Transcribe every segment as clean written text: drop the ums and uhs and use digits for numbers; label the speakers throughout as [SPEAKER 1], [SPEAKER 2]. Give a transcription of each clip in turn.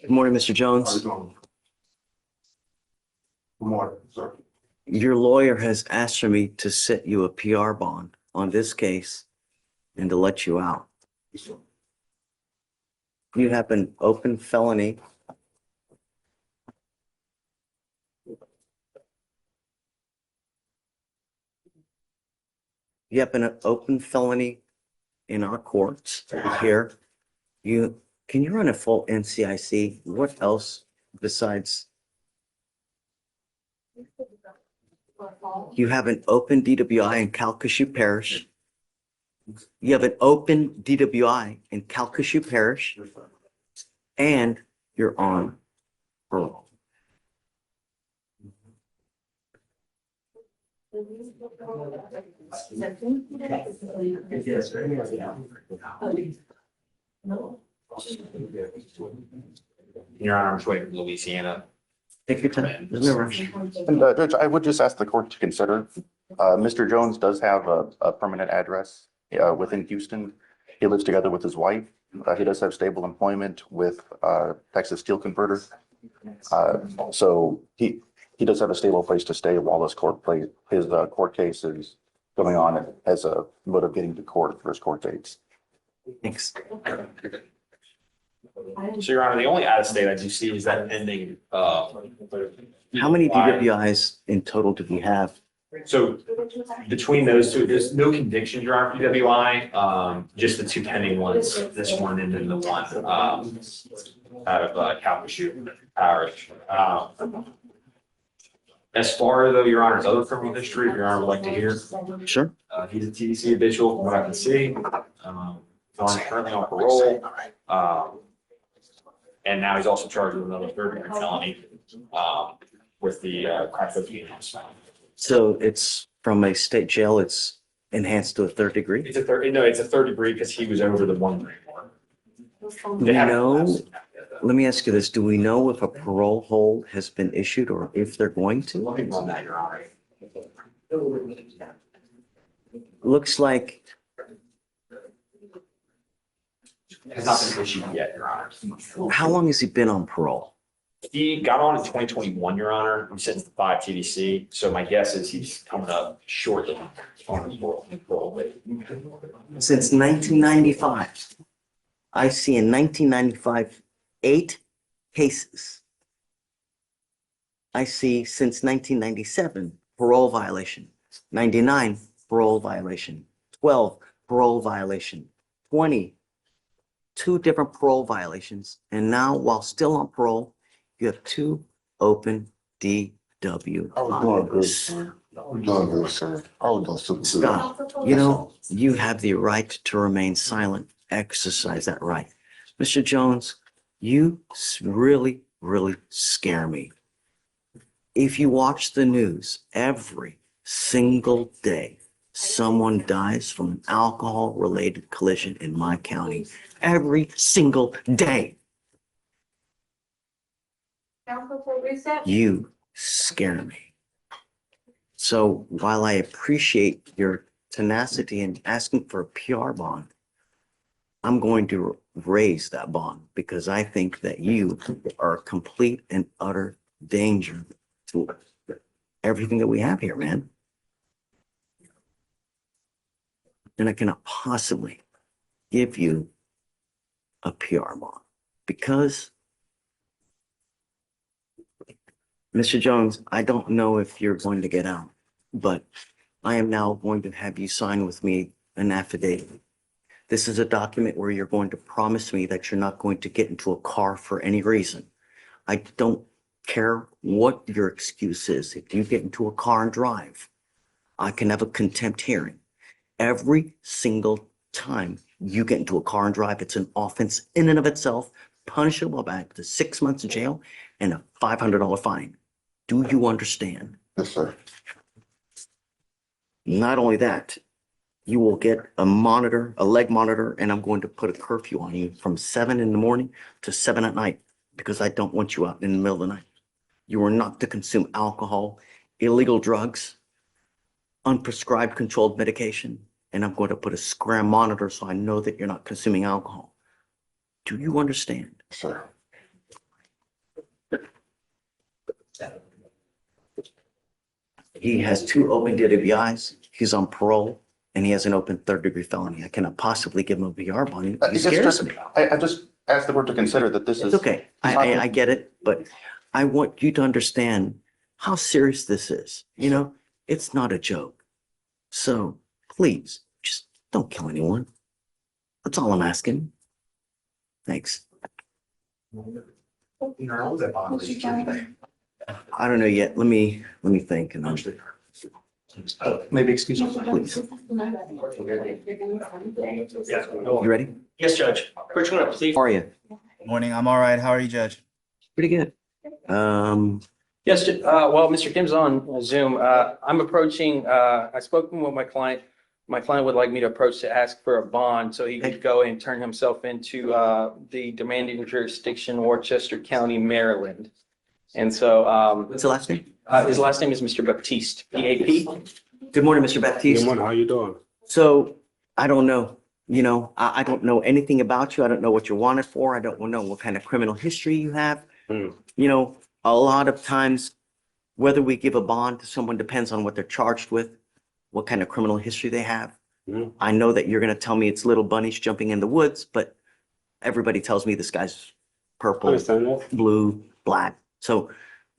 [SPEAKER 1] Good morning, Mr. Jones.
[SPEAKER 2] Good morning, sir.
[SPEAKER 1] Your lawyer has asked for me to set you a PR bond on this case and to let you out. You have an open felony. You have an open felony in our courts here. Can you run a full NCIC? What else besides? You have an open DWI in Calcasieu Parish. You have an open DWI in Calcasieu Parish, and you're on parole.
[SPEAKER 3] Your Honor, I'm just waiting for Louisiana.
[SPEAKER 1] Take your time. There's no rush.
[SPEAKER 2] And Judge, I would just ask the court to consider, Mr. Jones does have a permanent address within Houston. He lives together with his wife. He does have stable employment with Texas Steel Converter. So he does have a stable place to stay while his court case is going on as a mode of getting to court for his court dates.
[SPEAKER 1] Thanks.
[SPEAKER 3] So, Your Honor, the only out-of-state I do see is that ending.
[SPEAKER 1] How many DWIs in total do we have?
[SPEAKER 3] So between those two, there's no convictions, Your Honor, for DWI, just the two pending ones, this one and then the one out of Calcasieu Parish. As far though, Your Honor's other criminal history, if Your Honor would like to hear.
[SPEAKER 1] Sure.
[SPEAKER 3] He's a TDC habitual, from what I can see. Currently on parole. And now he's also charged with another third-degree felony with the crack cocaine.
[SPEAKER 1] So it's from a state jail, it's enhanced to a third degree?
[SPEAKER 3] It's a third degree because he was over the 1 degree mark.
[SPEAKER 1] We know, let me ask you this. Do we know if a parole hold has been issued or if they're going to?
[SPEAKER 3] Let me run that, Your Honor.
[SPEAKER 1] Looks like
[SPEAKER 3] Has not been issued yet, Your Honor.
[SPEAKER 1] how long has he been on parole?
[SPEAKER 3] He got on in 2021, Your Honor. He sentenced to 5 TDC. So my guess is he's coming up shortly on his parole.
[SPEAKER 1] Since 1995. I see in 1995, 8 cases. I see since 1997, parole violation. 99, parole violation. 12, parole violation. 20, 2 different parole violations. And now, while still on parole, you have 2 open DWIs. Scott, you know, you have the right to remain silent. Exercise that right. Mr. Jones, you really, really scare me. If you watch the news every single day, someone dies from an alcohol-related collision in my county. Every single day. You scare me. So while I appreciate your tenacity in asking for a PR bond, I'm going to raise that bond because I think that you are a complete and utter danger to everything that we have here, man. And I cannot possibly give you a PR bond because, Mr. Jones, I don't know if you're going to get out, but I am now going to have you sign with me an affidavit. This is a document where you're going to promise me that you're not going to get into a car for any reason. I don't care what your excuse is. If you get into a car and drive, I can have a contempt hearing. Every single time you get into a car and drive, it's an offense in and of itself, punishable by up to 6 months in jail and a $500 fine. Do you understand?
[SPEAKER 2] Yes, sir.
[SPEAKER 1] Not only that, you will get a monitor, a leg monitor, and I'm going to put a curfew on you from 7 in the morning to 7 at night because I don't want you out in the middle of the night. You are not to consume alcohol, illegal drugs, unprescribed controlled medication, and I'm going to put a scram monitor so I know that you're not consuming alcohol. Do you understand?
[SPEAKER 2] Sir.
[SPEAKER 1] He has 2 open DUIs. He's on parole and he has an open 3rd-degree felony. I cannot possibly give him a VR bond. He
[SPEAKER 2] It's
[SPEAKER 1] scares
[SPEAKER 2] just,
[SPEAKER 1] me.
[SPEAKER 2] I just asked the court to consider that this
[SPEAKER 1] It's
[SPEAKER 2] is.
[SPEAKER 1] okay. I get it, but I want you to understand how serious this is. You know, it's not a joke. So please, just don't kill anyone. That's all I'm asking. Thanks. I don't know yet. Let me think and
[SPEAKER 4] Maybe excuse me.
[SPEAKER 1] please. You ready?
[SPEAKER 4] Yes, Judge. First, I'm going to plead.
[SPEAKER 1] How are you?
[SPEAKER 5] Morning. I'm all right. How are you, Judge?
[SPEAKER 1] Pretty good.
[SPEAKER 4] Yes, well, Mr. Kim's on Zoom. I'm approaching, I spoke with my client. My client would like me to approach to ask for a bond so he could go and turn himself into the demanding jurisdiction, Worcester County, Maryland. And so
[SPEAKER 1] What's the last name?
[SPEAKER 4] his last name is Mr. Baptiste, P-A-P.
[SPEAKER 1] Good morning, Mr. Baptiste.
[SPEAKER 6] Good morning. How you doing?
[SPEAKER 1] So I don't know, I don't know anything about you. I don't know what you're wanted for. I don't know what kind of criminal history you have.
[SPEAKER 6] Hmm.
[SPEAKER 1] A lot of times, whether we give a bond to someone depends on what they're charged with, what kind of criminal history they have.
[SPEAKER 6] Mhm.
[SPEAKER 1] I know that you're going to tell me it's little bunnies jumping in the woods, but everybody tells me this guy's
[SPEAKER 6] I
[SPEAKER 1] purple,
[SPEAKER 6] understand that.
[SPEAKER 1] blue, black. So,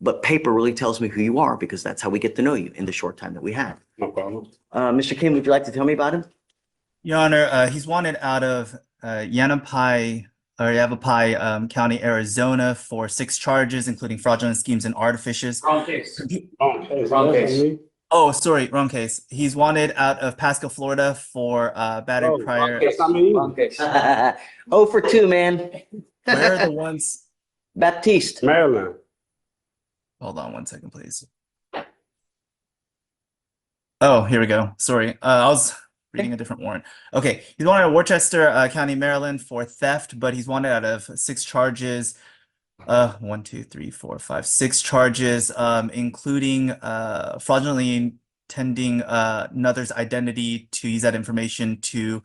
[SPEAKER 1] but paper really tells me who you are because that's how we get to know you in the short time that we have.
[SPEAKER 6] No problem.
[SPEAKER 1] Mr. Kim, would you like to tell me about him?
[SPEAKER 5] Your Honor, he's wanted out of Yavapai County, Arizona for 6 charges, including fraudulent schemes and artifices.
[SPEAKER 4] Wrong case.
[SPEAKER 6] Oh, hey,
[SPEAKER 4] Wrong
[SPEAKER 6] that's
[SPEAKER 4] case.
[SPEAKER 6] on me?
[SPEAKER 5] Oh, sorry, wrong case. He's wanted out of Pasco, Florida for battery
[SPEAKER 6] Oh,
[SPEAKER 5] prior.
[SPEAKER 6] that's not me.
[SPEAKER 4] Wrong case.
[SPEAKER 1] 0 for 2, man.
[SPEAKER 5] Where are the ones?
[SPEAKER 1] Baptiste.
[SPEAKER 6] Maryland.
[SPEAKER 5] Hold on one second, please. Oh, here we go. Sorry. I was reading a different warrant. Okay. He's wanted out of Worcester County, Maryland for theft, but he's wanted out of 6 charges. 1, 2, 3, 4, 5, 6 charges, including fraudulently intending another's identity to use that information to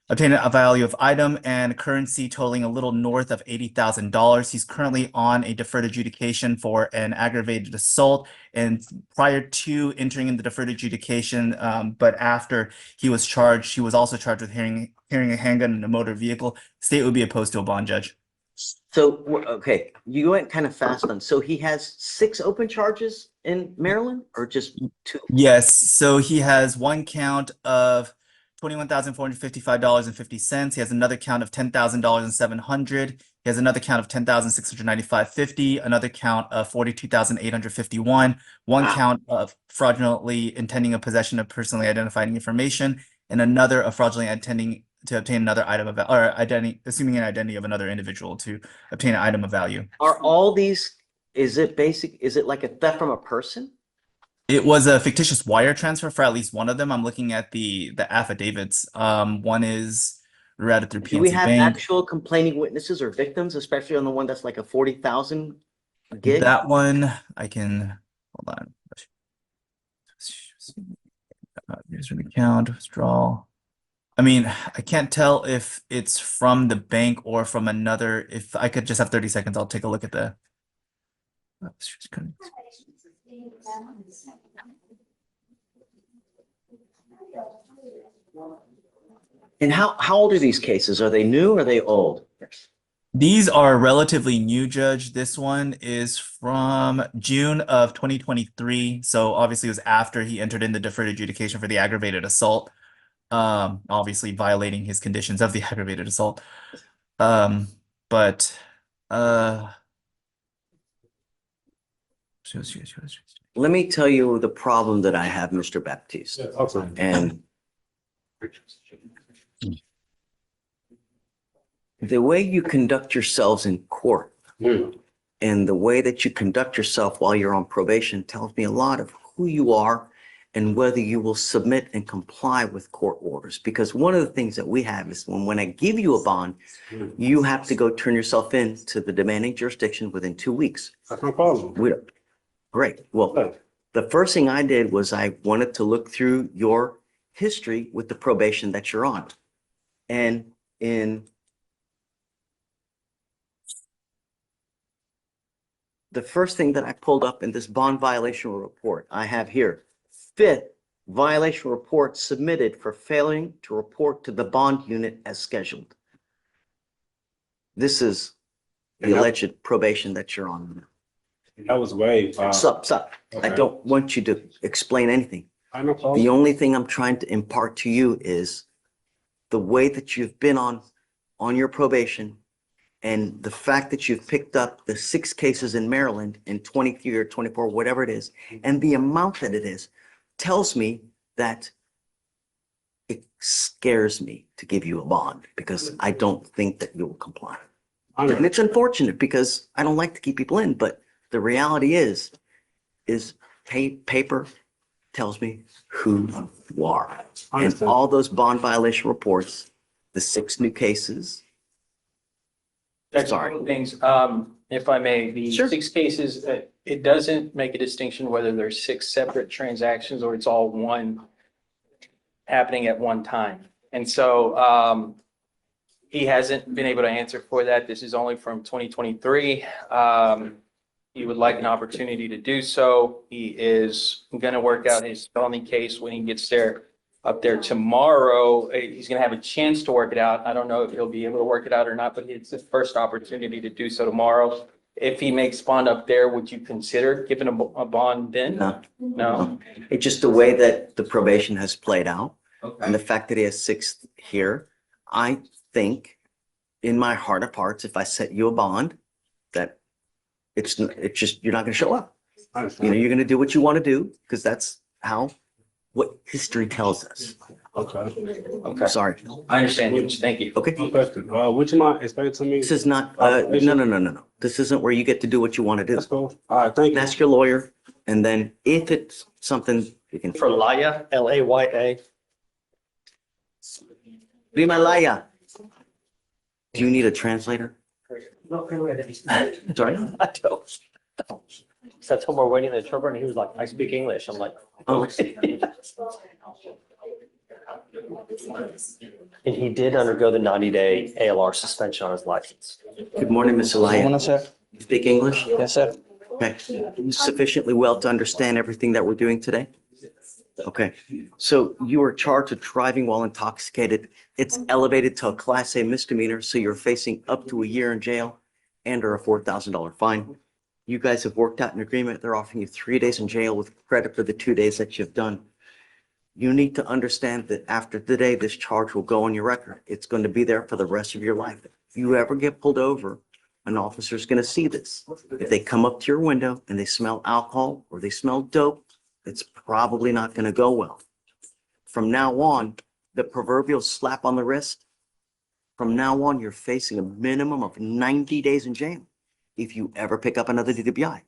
[SPEAKER 5] obtain a value of item and currency totaling a little north of $80,000. He's currently on a deferred adjudication for an aggravated assault. And prior to entering in the deferred adjudication, but after he was charged, he was also charged with carrying a handgun in a motor vehicle. State would be opposed to a bond, Judge.
[SPEAKER 1] So, okay, you went kind of fast on. So he has 6 open charges in Maryland or just 2?
[SPEAKER 5] Yes, so he has 1 count of $21,455.50. He has another count of $10,700. He has another count of $10,695.50. Another count of $42,851. One
[SPEAKER 1] Wow.
[SPEAKER 5] count of fraudulently intending a possession of personally identifying information, and another of fraudulently intending to obtain another item of or identity, assuming an identity of another individual to obtain an item of value.
[SPEAKER 1] Are all these, is it like a theft from a person?
[SPEAKER 5] It was a fictitious wire transfer for at least one of them. I'm looking at the affidavits. One is routed through
[SPEAKER 1] Do we
[SPEAKER 5] PNC
[SPEAKER 1] have
[SPEAKER 5] Bank.
[SPEAKER 1] actual complaining witnesses or victims, especially on the one that's like a 40,000 gig?
[SPEAKER 5] That one I can hold on. Here's the account withdrawal. I mean, I can't tell if it's from the bank or from another. If I could just have 30 seconds, I'll take a look at the.
[SPEAKER 1] And how old are these cases? Are they new or are they old?
[SPEAKER 5] These are relatively new, Judge. This one is from June of 2023. So obviously it was after he entered in the deferred adjudication for the aggravated assault. Obviously violating his conditions of the aggravated assault. But
[SPEAKER 1] Let me tell you the problem that I have, Mr. Baptiste.
[SPEAKER 6] Yeah, awesome.
[SPEAKER 1] And the way you conduct yourselves in court
[SPEAKER 6] Hmm.
[SPEAKER 1] and the way that you conduct yourself while you're on probation tells me a lot of who you are and whether you will submit and comply with court orders. Because one of the things that we have is when I give you a bond, you have to go turn yourself in to the demanding jurisdiction within 2 weeks.
[SPEAKER 6] That's no problem.
[SPEAKER 1] Great. Well,
[SPEAKER 6] Good.
[SPEAKER 1] the first thing I did was I wanted to look through your history with the probation that you're on. And in the first thing that I pulled up in this bond violation report I have here Fifth, violation report submitted for failing to report to the bond unit as scheduled. This is the alleged probation that you're on.
[SPEAKER 6] That was waived.
[SPEAKER 1] Stop. I
[SPEAKER 6] Okay.
[SPEAKER 1] don't want you to explain anything.
[SPEAKER 6] I know.
[SPEAKER 1] The only thing I'm trying to impart to you is the way that you've been on your probation and the fact that you've picked up the 6 cases in Maryland in 23 or 24, whatever it is, and the amount that it is, tells me that it scares me to give you a bond because I don't think that you will comply. And it's unfortunate because I don't like to keep people in, but the reality is paper tells me who you are. And all those bond violation reports, the 6 new cases. Sorry.
[SPEAKER 4] Things, if I may, the
[SPEAKER 1] Sure.
[SPEAKER 4] 6 cases, it doesn't make a distinction whether there's 6 separate transactions or it's all one happening at one time. And so, he hasn't been able to answer for that. This is only from 2023. He would like an opportunity to do so. He is going to work out his felony case when he gets there up there tomorrow. He's going to have a chance to work it out. I don't know if he'll be able to work it out or not, but it's his first opportunity to do so tomorrow. If he makes bond up there, would you consider giving a bond then?
[SPEAKER 1] No.
[SPEAKER 4] No?
[SPEAKER 1] It's just the way that the probation has played out and the fact that he has 6 here. I think in my heart of hearts, if I set you a bond, that it's just, you're not going to show up. You're going to do what you want to do because that's what history tells us.
[SPEAKER 6] Okay.
[SPEAKER 4] Okay.
[SPEAKER 1] Sorry.
[SPEAKER 4] I understand you. Thank you.
[SPEAKER 1] Okay.
[SPEAKER 6] One question. Would you mind explaining to me?
[SPEAKER 1] This is not, no. This isn't where you get to do what you want to do.
[SPEAKER 6] That's cool. All right, thank
[SPEAKER 1] You
[SPEAKER 6] you.
[SPEAKER 1] can ask your lawyer, and then if it's something you can.
[SPEAKER 7] For Laya, Laya.
[SPEAKER 1] Prima Laya. Do you need a translator? Sorry?
[SPEAKER 7] I don't. So I told him we're waiting the interpreter and he was like, I speak English. I'm like,
[SPEAKER 1] Oh,
[SPEAKER 7] and he did undergo the 90-day ALR suspension on his license.
[SPEAKER 1] good morning, Ms. Laya.
[SPEAKER 8] sir.
[SPEAKER 1] You speak English?
[SPEAKER 8] Yes, sir.
[SPEAKER 1] Okay. Sufficiently well to understand everything that we're doing today? Okay. So you are charged with driving while intoxicated. It's elevated to a Class A misdemeanor, so you're facing up to a year in jail and or a $4,000 fine. You guys have worked out an agreement. They're offering you 3 days in jail with credit for the 2 days that you've done. You need to understand that after today, this charge will go on your record. It's going to be there for the rest of your life. If you ever get pulled over, an officer's going to see this. If they come up to your window and they smell alcohol or they smell dope, it's probably not going to go well. From now on, the proverbial slap on the wrist, from now on, you're facing a minimum of 90 days in jail if you ever pick up another DWI.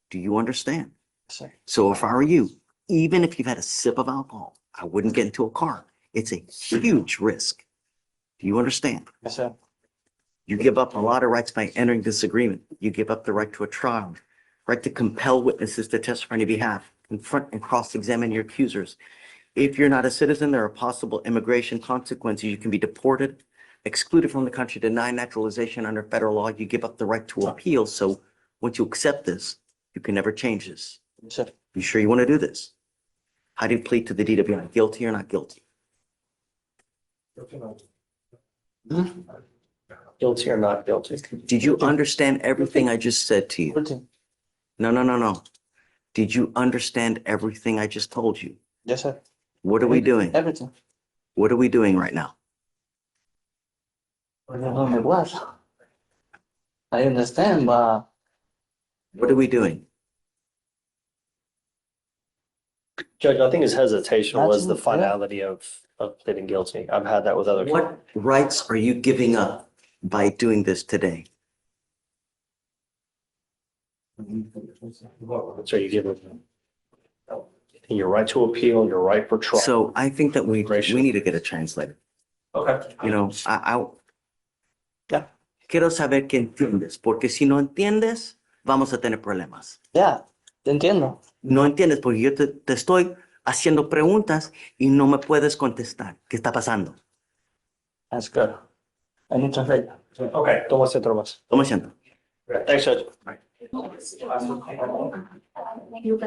[SPEAKER 1] Do you understand?
[SPEAKER 8] Sir.
[SPEAKER 1] So if I were you, even if you've had a sip of alcohol, I wouldn't get into a car. It's a huge risk. Do you understand?
[SPEAKER 8] Yes, sir.
[SPEAKER 1] You give up a lot of rights by entering this agreement. You give up the right to a trial, right to compel witnesses to testify on your behalf, confront and cross-examine your accusers. If you're not a citizen, there are possible immigration consequences. You can be deported, excluded from the country, denied naturalization under federal law. You give up the right to appeal. So once you accept this, you can never change this.
[SPEAKER 8] Yes, sir.
[SPEAKER 1] You sure you want to do this? How do you plead to the DWI? Guilty or not guilty?
[SPEAKER 7] Guilty or not guilty?
[SPEAKER 1] Did you understand everything I just said to you?
[SPEAKER 8] Guilty.
[SPEAKER 1] No. Did you understand everything I just told you?
[SPEAKER 8] Yes, sir.
[SPEAKER 1] What are we doing?
[SPEAKER 8] Everything.
[SPEAKER 1] What are we doing right now?
[SPEAKER 8] I don't know what. I understand, but
[SPEAKER 1] What are we doing?
[SPEAKER 7] Judge, I think his hesitation was the
[SPEAKER 8] That's- yeah.
[SPEAKER 7] finality of pleading guilty. I've had that with other.
[SPEAKER 1] What rights are you giving up by doing this today?
[SPEAKER 7] So you give it your right to appeal, your right for trial.
[SPEAKER 1] So I think that we
[SPEAKER 7] Immigration.
[SPEAKER 1] need to get a translator.
[SPEAKER 7] Okay.
[SPEAKER 1] You know,
[SPEAKER 7] Yeah.
[SPEAKER 1] quiero saber que entiendes, porque si no entiendes, vamos a tener problemas.
[SPEAKER 8] yeah, te entiendo.
[SPEAKER 1] No entiendes porque yo te estoy haciendo preguntas y no me puedes contestar. ¿Qué está pasando?
[SPEAKER 8] That's good. I need to translate.
[SPEAKER 7] Okay, toma asiento nomás.
[SPEAKER 1] Toma asiento.
[SPEAKER 7] Thanks, Judge.
[SPEAKER 6] Yo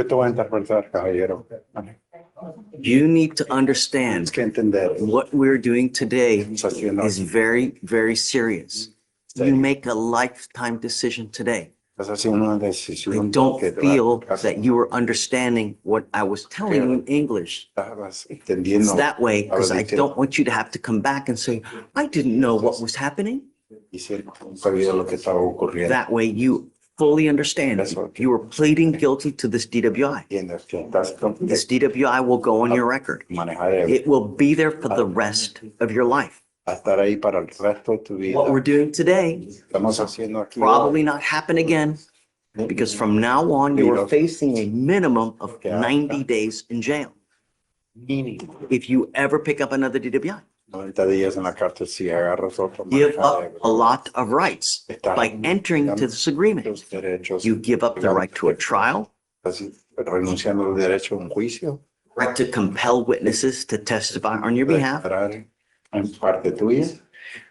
[SPEAKER 6] te voy a interpretar, caballero.
[SPEAKER 1] You need to understand
[SPEAKER 6] Tienes que entender.
[SPEAKER 1] what we're doing today
[SPEAKER 6] Estamos haciendo
[SPEAKER 1] is very, very serious. You make a lifetime decision today.
[SPEAKER 6] Estás haciendo una
[SPEAKER 1] I
[SPEAKER 6] decisión
[SPEAKER 1] don't
[SPEAKER 6] que te va a
[SPEAKER 1] feel
[SPEAKER 6] tocar.
[SPEAKER 1] that you were understanding what I was telling you in English.
[SPEAKER 6] Estabas
[SPEAKER 1] It's
[SPEAKER 6] entendiendo.
[SPEAKER 1] that way because I
[SPEAKER 6] Ahora,
[SPEAKER 1] don't want you to have to come back and say, I didn't know what was happening.
[SPEAKER 6] diciendo, no sabía lo que estaba ocurriendo.
[SPEAKER 1] That way you fully understand. You were pleading guilty to this DWI.
[SPEAKER 6] Entiendes que estás
[SPEAKER 1] This DWI will go on your record.
[SPEAKER 6] manejar
[SPEAKER 1] It will be there for the rest of your life.
[SPEAKER 6] a estar ahí para el resto de tu vida.
[SPEAKER 1] What we're doing today
[SPEAKER 6] Estamos haciendo aquí.
[SPEAKER 1] probably not happen again because from now on, you are facing a minimum of 90 days in jail
[SPEAKER 6] Mínimo
[SPEAKER 1] if you ever pick up another DWI.
[SPEAKER 6] 90 días en la cárcel si agarras otro.
[SPEAKER 1] Give
[SPEAKER 6] manejar
[SPEAKER 1] up a lot of rights by entering to this agreement.
[SPEAKER 6] los derechos.
[SPEAKER 1] You give up the right to a trial,
[SPEAKER 6] Estás renunciando al derecho a un juicio.
[SPEAKER 1] right to compel witnesses to testify on your behalf,
[SPEAKER 6] Declarar en parte tuya.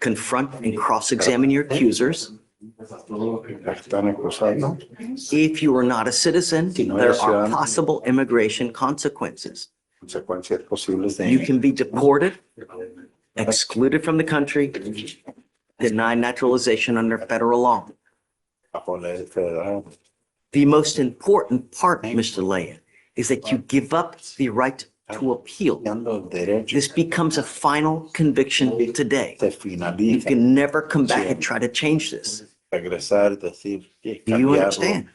[SPEAKER 1] confront and cross-examine your accusers.
[SPEAKER 6] La están acusando.
[SPEAKER 1] If you are not a citizen, there are possible immigration consequences.
[SPEAKER 6] Consecuencias posibles
[SPEAKER 1] You
[SPEAKER 6] de
[SPEAKER 1] can be deported, excluded from the country, denied naturalization under federal law.
[SPEAKER 6] bajo la ley federal.
[SPEAKER 1] The most important part, Mr. Leah, is that you give up the right to appeal.
[SPEAKER 6] Dando derechos.
[SPEAKER 1] This becomes a final conviction today.
[SPEAKER 6] Se
[SPEAKER 1] You
[SPEAKER 6] finaliza.
[SPEAKER 1] can never come back and try to change this.
[SPEAKER 6] Regresar, decir,
[SPEAKER 1] Do you
[SPEAKER 6] cambiarlo.
[SPEAKER 1] understand?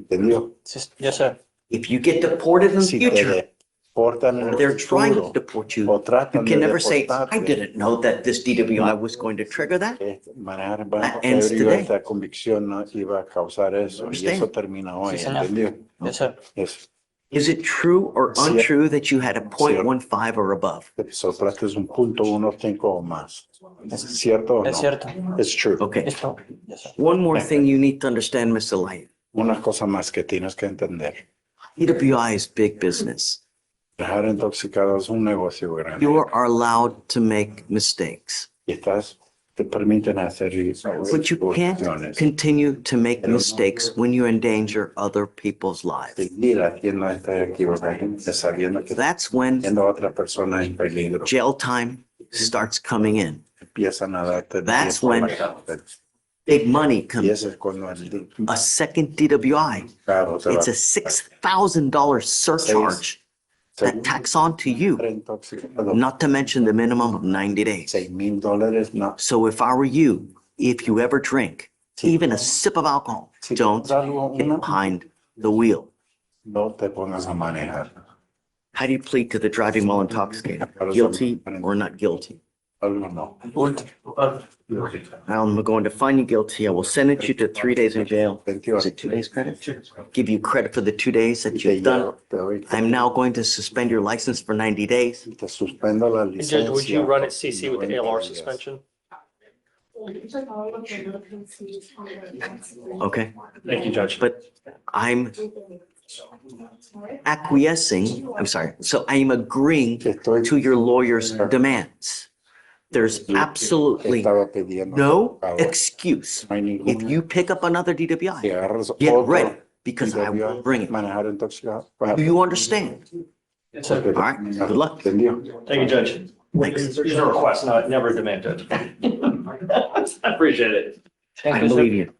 [SPEAKER 6] ¿Entendió?
[SPEAKER 7] Yes, sir.
[SPEAKER 1] If you get deported in the
[SPEAKER 6] Si te
[SPEAKER 1] future,
[SPEAKER 6] deportan en el
[SPEAKER 1] they're trying to
[SPEAKER 6] futuro,
[SPEAKER 1] deport
[SPEAKER 6] o
[SPEAKER 1] you. You
[SPEAKER 6] tratan de
[SPEAKER 1] can never say,
[SPEAKER 6] deportarte,
[SPEAKER 1] I didn't know that this DWI was going to trigger that.
[SPEAKER 6] manejar en
[SPEAKER 1] That
[SPEAKER 6] banco
[SPEAKER 1] ends
[SPEAKER 6] ebrio,
[SPEAKER 1] today.
[SPEAKER 6] esta convicción no iba a causar eso, y
[SPEAKER 1] Understand?
[SPEAKER 6] eso termina hoy,
[SPEAKER 7] Sí, señor.
[SPEAKER 6] ¿entendió?
[SPEAKER 7] Yes, sir.
[SPEAKER 6] Eso.
[SPEAKER 1] Is it true or
[SPEAKER 6] Sí.
[SPEAKER 1] untrue that you had a 0.15 or above?
[SPEAKER 6] Soplaste un punto 1.5 o más. ¿Es cierto o no?
[SPEAKER 7] Es cierto.
[SPEAKER 6] It's true.
[SPEAKER 1] Okay.
[SPEAKER 7] Esto. Yes, sir.
[SPEAKER 1] One more thing you need to understand, Mr. Light.
[SPEAKER 6] Una cosa más que tienes que entender.
[SPEAKER 1] DWI is big business.
[SPEAKER 6] Dejar intoxicado es un negocio grande.
[SPEAKER 1] You are allowed to make mistakes,
[SPEAKER 6] Y te permiten hacer
[SPEAKER 1] but you can't
[SPEAKER 6] evoluciones.
[SPEAKER 1] continue to make mistakes when you endanger other people's lives.
[SPEAKER 6] Seguir haciendo esta equivocación sabiendo que
[SPEAKER 1] That's when
[SPEAKER 6] siendo otra persona en peligro.
[SPEAKER 1] jail time starts coming in.
[SPEAKER 6] Empiezan a darte
[SPEAKER 1] That's
[SPEAKER 6] tiempo
[SPEAKER 1] when
[SPEAKER 6] para cárcel.
[SPEAKER 1] Big money
[SPEAKER 6] Y
[SPEAKER 1] comes.
[SPEAKER 6] eso es cuando
[SPEAKER 1] A second DWI,
[SPEAKER 6] claro, se va
[SPEAKER 1] it's a $6,000 surcharge that tacks on to you,
[SPEAKER 6] intoxicado.
[SPEAKER 1] not to mention the minimum of 90 days.
[SPEAKER 6] $6,000 no.
[SPEAKER 1] So if I were you, if you ever drink even a sip of alcohol, don't get behind the wheel.
[SPEAKER 6] No te pongas a manejar.
[SPEAKER 1] How do you plead to the driving while intoxicated? Guilty or not guilty?
[SPEAKER 6] Algo no.
[SPEAKER 1] I'm going to find you guilty. I will sentence you to 3 days in jail. Is it 2 days credit? Give you credit for the 2 days that you've done. I'm now going to suspend your license for 90 days.
[SPEAKER 6] Te suspendo la licencia.
[SPEAKER 7] Judge, would you run it CC with the ALR suspension?
[SPEAKER 1] Okay?
[SPEAKER 3] Thank you, Judge.
[SPEAKER 1] But I'm acquiescing, I'm sorry, so I am agreeing to your lawyer's demands. There's absolutely
[SPEAKER 6] Estaba pidiendo.
[SPEAKER 1] no excuse.
[SPEAKER 6] No hay ningún-
[SPEAKER 1] If you pick up another
[SPEAKER 6] Si
[SPEAKER 1] DWI,
[SPEAKER 6] agarras
[SPEAKER 1] get
[SPEAKER 6] otro
[SPEAKER 1] ready because I will bring it.
[SPEAKER 6] manejar intoxicado.
[SPEAKER 1] Do you understand?
[SPEAKER 7] Yes, sir.
[SPEAKER 1] All right, good luck.
[SPEAKER 6] ¿Entendió?
[SPEAKER 3] Thank you, Judge.
[SPEAKER 1] Thanks.
[SPEAKER 3] These are requests, not never a demand, Judge. I appreciate it.
[SPEAKER 1] I believe you.